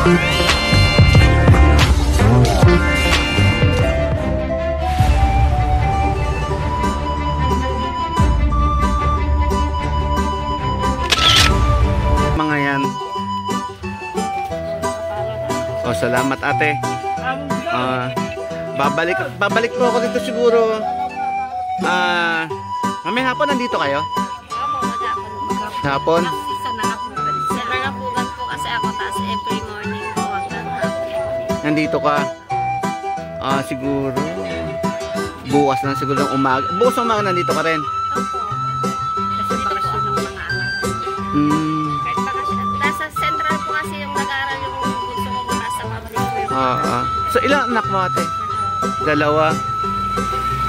Mga yan. Oh, salamat ate. Babalik po ako dito siguro. Mamaya hapon nandito kayo? Hapon? Sa nangapugan po kasi ako, taas every morning po hanggang hapon. Nandito ka? Siguro. Bukas na siguro ng umaga. Bukas ng umaga nandito ka rin? Opo. Kasi bakasyon ng mga anak ko. Kahit bakasyon. Nasa central po kasi yung nag-aaral yung gusto ko nasa public po. So ilang anak mo ate? Dalawa.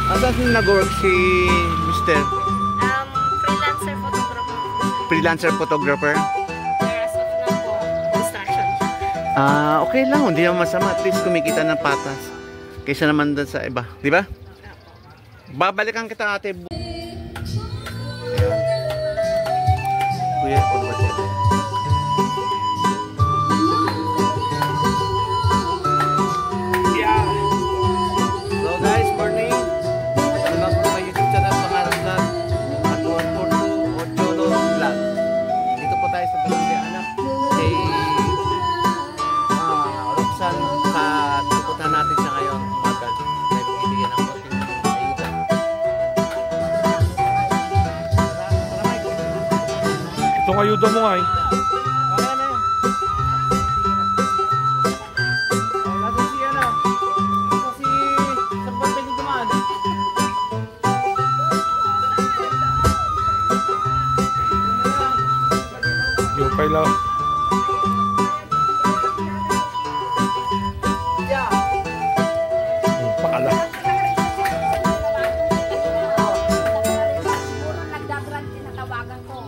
Saan nag-work si Mr.? Freelancer photographer. Freelancer photographer? As of now po, construction. Okay lang. Hindi naman masama. At least kumikita ng patas. Kaysa naman doon sa iba. Di ba? Babalikan kita ate. Kuya, kung ba siya? So guys, morning. Welcome to my YouTube channel, Pangarap Vlog. At 142 Ochono Vlog. Dito po tayo sa Barangay Anak. Kay Roxanne. Pupuntahan natin siya ngayon. Umaga. Dahil bibigyan ng konting ayuda. Itong ayuda mo nga eh. Yung pala. Pakala. Siguro nagdadrag tinatawagan ko.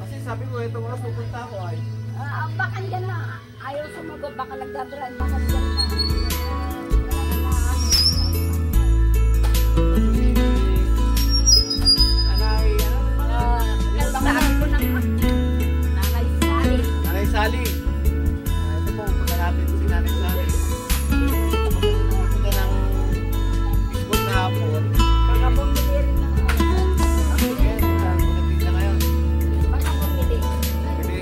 Kasi sabi ko, ito oras pupunta ako ay. Baka dyan na. Ayaw sumagot. Baka nagdadrag. Baka dyan na. Nanay Sally. Ito po, punta natin si Nanay Sally. Punta ng school na hapon. Baka bumili rin ng Ayan, punta ngayon. baka bumili. Pili.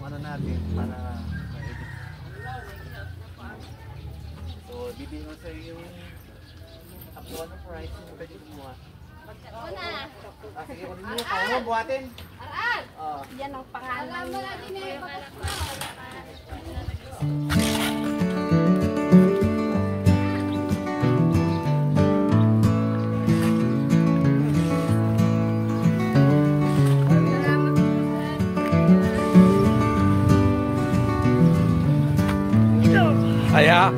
ano natin para ma-edit. So, bibigyan ko sa iyo yung upload ng price kung pwede kumuha. Una. Sige, kung hindi kaya mo, buhatin. Aral! Oo. Yan ang pangalan. Wala din yung anak ko. Aya.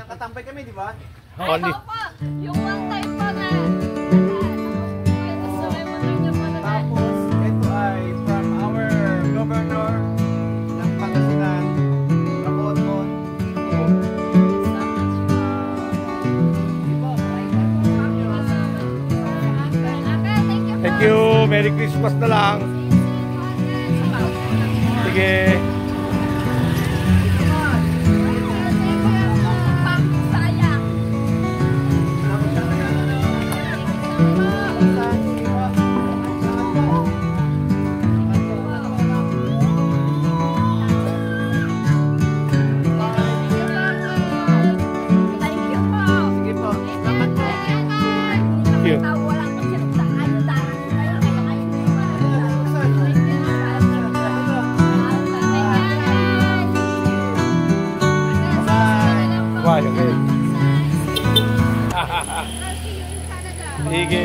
Katampay kami, di ba? Ay, opo. Yung one time po na gusto may motor niyo po na Tapos, ito ay from our governor ng Pangasinan, Ramoton, Tito. Thank you. Merry Christmas na lang. Sige. Sige po, salamat po. Thank you. Bye. Okay. Sige.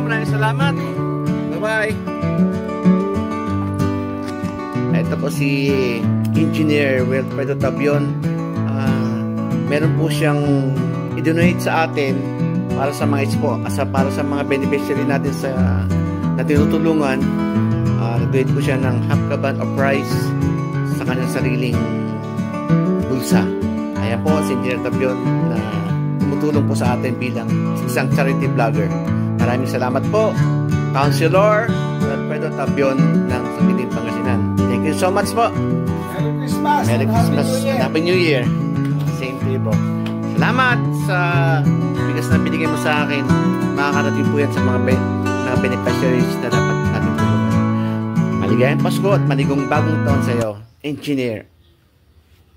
Maraming salamat. Bye-bye. Ito po si Engineer Wilfredo Tabion. Meron po siyang i-donate sa atin para sa mga expo, para sa mga beneficiary natin na tinutulungan. Nag-donate po siya ng half kaban of rice sa kanyang sariling bulsa. Kaya po si Engineer Tabion na tumutulong po sa atin bilang isang charity vlogger. Maraming salamat po, Councilor Wilfredo Tabion ng Sangguniang Pangasinan. Thank you so much po. Merry Christmas! Merry Christmas and Happy New Year. Same to you, bro. Salamat sa bigas na binigay mo sa akin. Makakarating po yan sa mga beneficiaries na dapat natin tulungan. Maligayang Pasko at maligong bagong taon sa iyo, Engineer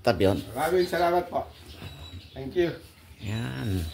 Tabion. Maraming salamat po. Thank you. Yan.